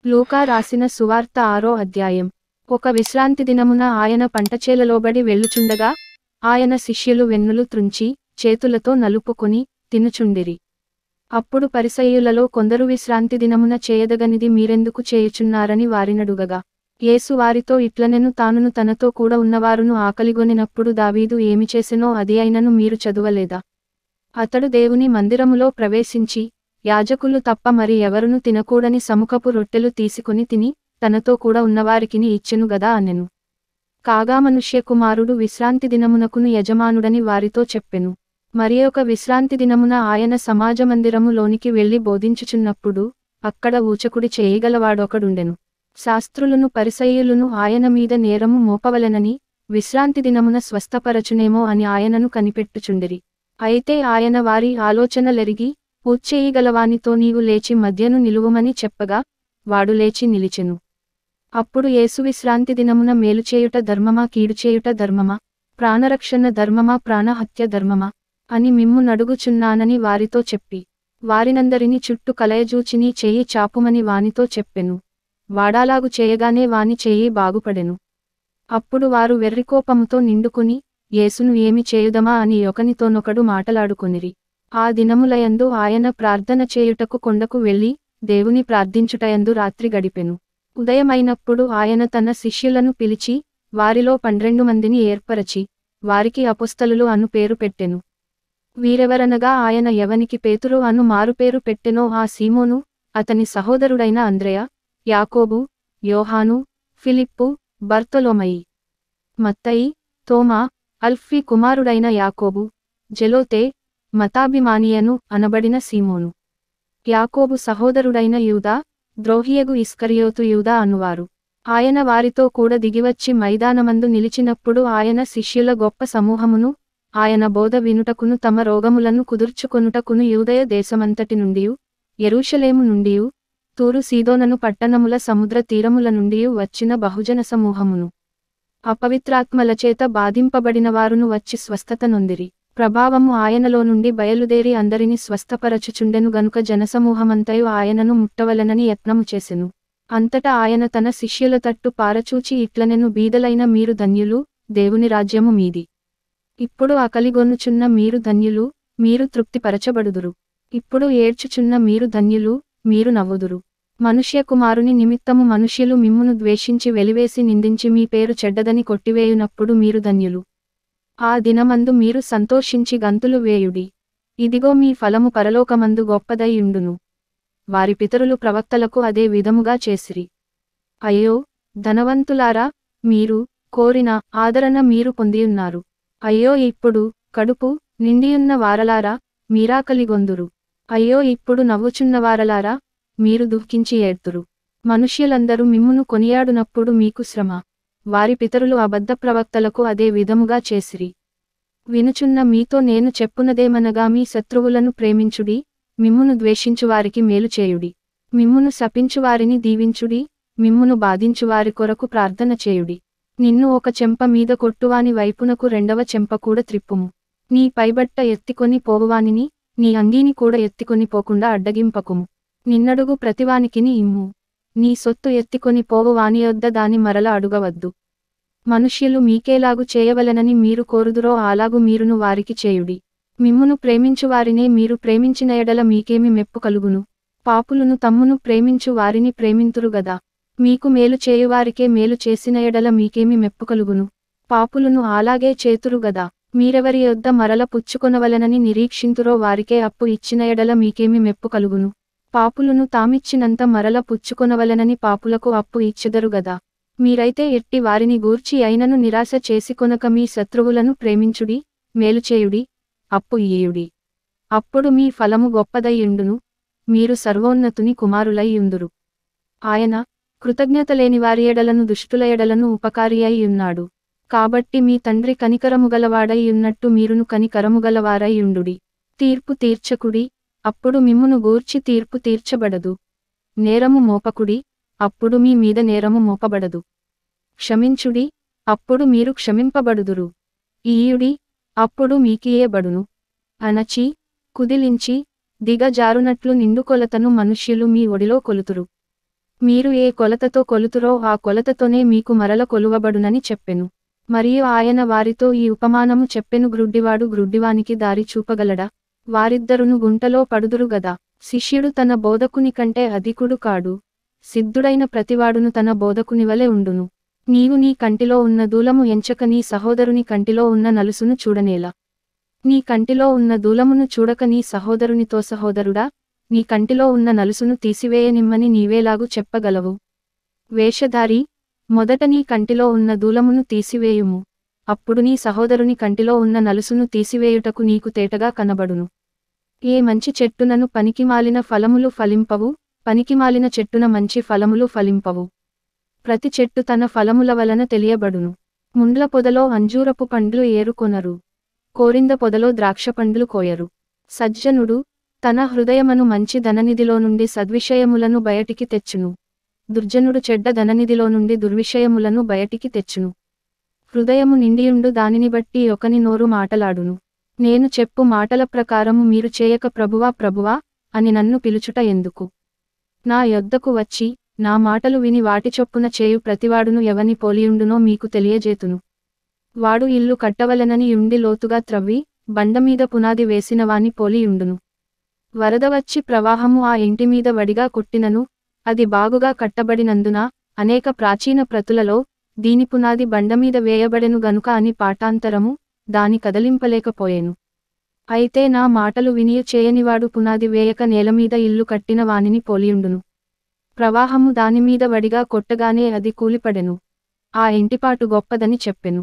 లూకా రాసిన సువార్త 6వ అధ్యాయం. ఒక విశ్రాంతి దినమున ఆయన పంటచేలలోబడి వెళ్ళుచుండగా, ఆయన శిష్యులు వెన్నులు త్రుంచి, చేతులతో నలుపుకొని, తినుచుండిరి. అప్పుడు పరిసయ్యులలో కొందరు విశ్రాంతి దినమున చేయదగనిది మీరెందుకు చేయుచున్నారని వారినడుగగా, యేసు వారితో ఇట్లనెను తానును తనతో కూడా ఉన్నవారును ఆకలిగొనినప్పుడు దావీదు ఏమి చేసెనో అది అయినను మీరు చదువలేదా? అతడు దేవుని మందిరములో ప్రవేశించి, యాజకులు తప్ప మరి ఎవరును తినకూడని సముఖపు రొట్టెలు తీసుకొని తిని, తనతో కూడా ఉన్నవారికిని ఇచ్చెను గదా అనెను. కాగా మనుష్య కుమారుడు విశ్రాంతి దినమునకును యజమానుడని వారితో చెప్పెను. మరి ఒక విశ్రాంతి దినమున ఆయన సమాజమందిరము లోనికి వెళ్లి బోధించుచున్నప్పుడు, అక్కడ ఊచకుడి చేయగలవాడొకడుండెను. శాస్త్రులను పరిసయ్యులును ఆయన మీద నేరము మోపవలెనని, విశ్రాంతి దినమున స్వస్థపరచునేమో అని ఆయనను కనిపెట్టుచుండిరి. అయితే ఆయన వారి ఆలోచనలెరిగి, పూజ్చేయగలవానితో నీవు లేచి మధ్యను నిలువుమని చెప్పగా, వాడు లేచి నిలిచెను. అప్పుడు యేసు విశ్రాంతి దినమున మేలుచేయుట ధర్మమా కీడుచేయుట ధర్మమా, ప్రాణరక్షణ ధర్మమా ప్రాణహత్య ధర్మమా అని మిమ్ము నడుగుచున్నానని వారితో చెప్పి, వారినందరిని చుట్టూ కలయజూచి నీ చెయ్యి చాపుమని వానితో చెప్పెను. వాడాలాగు చేయగానే వాని చెయ్యి బాగుపడెను. అప్పుడు వారు వెర్రికోపముతో నిండుకుని, యేసును ఏమి చేయుదమా అని ఒకనితోనొకడు మాటలాడుకొనిరి. ఆ దినములయందు ఆయన ప్రార్థన చేయుటకు కొండకు వెళ్లి, దేవుని ప్రార్థించుటయందు రాత్రి గడిపెను. ఉదయమైనప్పుడు ఆయన తన శిష్యులను పిలిచి, వారిలో 12 మందిని ఏర్పరచి, వారికి అపొస్తలులు అను పేరు పెట్టెను. వీరెవరనగా ఆయన ఎవనికి పేతురు అను మారుపేరు పెట్టెనో ఆ సీమోను, అతని సహోదరుడైన అంద్రెయ, యాకోబు, యోహాను, ఫిలిప్పు, బర్తొలొమయి, మత్తయి, తోమా, అల్ఫీ కుమారుడైన యాకోబు, జెలోతే, మతాభిమానియను అనబడిన సీమోను, యాకోబు సహోదరుడైన యూదా, ద్రోహియగు ఇస్కరియోతు యూదా అనువారు. ఆయన వారితో కూడా దిగివచ్చి మైదానమందు నిలిచినప్పుడు ఆయన శిష్యుల గొప్ప సమూహమును, ఆయన బోధ వినుటకును తమ రోగములను కుదుర్చుకొనుటకును యూదయ దేశమంతటి నుండియు, యెరూషలేము నుండియు, తూరు సీదోనను పట్టణముల సముద్ర తీరముల నుండియు వచ్చిన బహుజన సమూహమును, అపవిత్రాత్మలచేత బాధింపబడినవారును వచ్చి స్వస్థత నొందిరి. ప్రభావము ఆయనలో నుండి బయలుదేరి అందరిని స్వస్థపరచుచుండెను గనుక జనసమూహమంతయు ఆయనను ముట్టవలెనని యత్నము చేసెను. అంతటా ఆయన తన శిష్యుల తట్టు పారచూచి ఇట్లనెను బీదలైన మీరు ధన్యులు, దేవుని రాజ్యము మీది. ఇప్పుడు ఆకలిగొనుచున్న మీరు ధన్యులు, మీరు తృప్తిపరచబడుదురు. ఇప్పుడు ఏడ్చుచున్న మీరు ధన్యులు, మీరు నవ్వుదురు. మనుష్య కుమారుని నిమిత్తము మనుష్యులు మిమ్మును ద్వేషించి వెలివేసి నిందించి మీ పేరు చెడ్డదని కొట్టివేయునప్పుడు మీరు ధన్యులు. ఆ దినమందు మీరు సంతోషించి గంతులు వేయుడి. ఇదిగో మీ ఫలము పరలోకమందు గొప్పదై యుండును. వారి పితరులు ప్రవక్తలకు అదే విధముగా చేసిరి. అయ్యో, ధనవంతులారా, మీరు కోరిన ఆదరణ మీరు పొందియున్నారు. అయ్యో, ఇప్పుడు కడుపు నిండియున్న వారలారా, మీరాకలిగొందురు. అయ్యో, ఇప్పుడు నవ్వుచున్నవారలారా, మీరు దుఃఖించి ఏడ్తురు. మనుష్యులందరూ మిమ్మును కొనియాడునప్పుడు మీకు శ్రమ. వారి పితరులు అబద్ధ ప్రవక్తలకు అదే విధముగా చేసిరి. వినుచున్న మీతో నేను చెప్పునదేమనగా మీ శత్రువులను ప్రేమించుడి, మిమ్మును ద్వేషించువారికి మేలు చేయుడి, మిమ్మును శపించువారిని దీవించుడి, మిమ్మును బాధించువారి కొరకు ప్రార్థన చేయుడి. నిన్ను ఒక చెంప మీద కొట్టువాని వైపునకు రెండవ చెంప కూడా త్రిప్పుము. నీ పైబట్ట ఎత్తికొని పోవువానిని, నీ అంగీని కూడా ఎత్తికొని పోకుండా అడ్డగింపకుము. నిన్నడుగు ప్రతివానికిని ఇమ్ము. నీ సొత్తు ఎత్తికొని పోవువాని యొద్ద దాని మరల అడుగవద్దు. మనుష్యులు మీకేలాగు చేయవలెనని మీరు కోరుదురో అలాగు మీరును వారికి చేయుడి. మిమ్మును ప్రేమించువారినే మీరు ప్రేమించిన ఎడల మీకేమి మెప్పు కలుగును? పాపులును తమ్మును ప్రేమించు వారిని ప్రేమింతురు గదా. మీకు మేలు చేయువారికే మేలు చేసిన ఎడల మీకేమి మెప్పు కలుగును? పాపులును అలాగే చేతురు గదా. మీరెవరి యొద్ద మరల పుచ్చుకొనవలెనని నిరీక్షింతురో వారికే అప్పు ఇచ్చిన ఎడల మీకేమి మెప్పు కలుగును? పాపులును తామిచ్చినంత మరల పుచ్చుకొనవలెనని పాపులకు అప్పు ఇచ్చెదరు గదా. మీరైతే ఎట్టి వారిని గూర్చి అయినను నిరాశ చేసికొనక మీ శత్రువులను ప్రేమించుడి, మేలుచేయుడి, అప్పు ఇయ్యుడి. అప్పుడు మీ ఫలము గొప్పదై యుండును, మీరు సర్వోన్నతుని కుమారులై యుందురు. ఆయన కృతజ్ఞత లేని వారి ఎడలను దుష్టుల ఎడలను ఉపకారి అయి యున్నాడు. కాబట్టి మీ తండ్రి కనికరముగలవాడై యున్నట్టు మీరును కనికరముగలవారై యుండుడి. తీర్పు తీర్చకుడి, అప్పుడు మిమ్మును గూర్చి తీర్పు తీర్చబడదు. నేరము మోపకుడి, అప్పుడు మీ మీద నేరము మోపబడదు. క్షమించుడి, అప్పుడు మీరు క్షమింపబడుదురు. ఇయ్యుడి, అప్పుడు మీకియ్యబడును. అణచి, కుదిలించి, దిగజారునట్లు నిండుకొలతను మనుష్యులు మీ ఒడిలో కొలుతురు. మీరు ఏ కొలతతో కొలుతురో ఆ కొలతతోనే మీకు మరల కొలువబడునని చెప్పెను. మరియు ఆయన వారితో ఈ ఉపమానము చెప్పెను, గ్రుడ్డివాడు గ్రుడ్డివానికి దారి చూపగలడా? వారిద్దరును గుంటలో పడుదురు గదా. శిష్యుడు తన బోధకుని కంటే అధికుడు కాడు. సిద్ధుడైన ప్రతివాడును తన బోధకునివలె ఉండును. నీవు నీ కంటిలో ఉన్న దూలము ఎంచక నీ సహోదరుని కంటిలో ఉన్న నలుసును చూడనేలా? నీ కంటిలో ఉన్న దూలమును చూడక నీ సహోదరునితో, సహోదరుడా, నీ కంటిలో ఉన్న నలుసును తీసివేయనిమ్మని నీవేలాగు చెప్పగలవు? వేషధారి, మొదట నీ కంటిలో ఉన్న దూలమును తీసివేయుము, అప్పుడు నీ సహోదరుని కంటిలో ఉన్న నలుసును తీసివేయుటకు నీకు తేటగా కనబడును. ఏ మంచి చెట్టునను పనికిమాలిన ఫలములు ఫలింపవు, పనికిమాలిన చెట్టున మంచి ఫలములు ఫలింపవు. ప్రతి చెట్టు తన ఫలముల వలన తెలియబడును. ముండ్ల పొదలో అంజూరపు పండ్లు ఏరుకొనరు, కోరింద పొదలో ద్రాక్ష పండ్లు కోయరు. సజ్జనుడు తన హృదయమను మంచి ధననిధిలో నుండి సద్విషయములను బయటికి తెచ్చును, దుర్జనుడు చెడ్డ ధననిధిలో నుండి దుర్విషయములను బయటికి తెచ్చును. హృదయము నిండియుండు దానిని బట్టి ఒకని నోరు మాటలాడును. నేను చెప్పు మాటల ప్రకారము మీరు చేయక ప్రభువా ప్రభువా అని నన్ను పిలుచుట ఎందుకు? నా యొద్దకు వచ్చి నా మాటలు విని వాటి చొప్పున చేయు ప్రతివాడును ఎవని పోలియుండునో మీకు తెలియజేతును. వాడు ఇల్లు కట్టవలెనని యుండి లోతుగా త్రవ్వి బండమీద పునాది వేసిన వాని పోలియుండును. వరద వచ్చి ప్రవాహము ఆ ఇంటిమీద వడిగా కొట్టినను అది బాగుగా కట్టబడినందున అనేక ప్రాచీన ప్రతులలో దీని పునాది బండమీద వేయబడెను గనుక అని పాఠాంతరము దాని కదలింపలేకపోయెను. అయితే నా మాటలు వినియు చేయనివాడు పునాది వేయక నేలమీద ఇల్లు కట్టిన వానిని పోలియుండును. ప్రవాహము దానిమీద వడిగా కొట్టగానే అది కూలిపడెను. ఆ ఇంటిపాటు గొప్పదని చెప్పెను.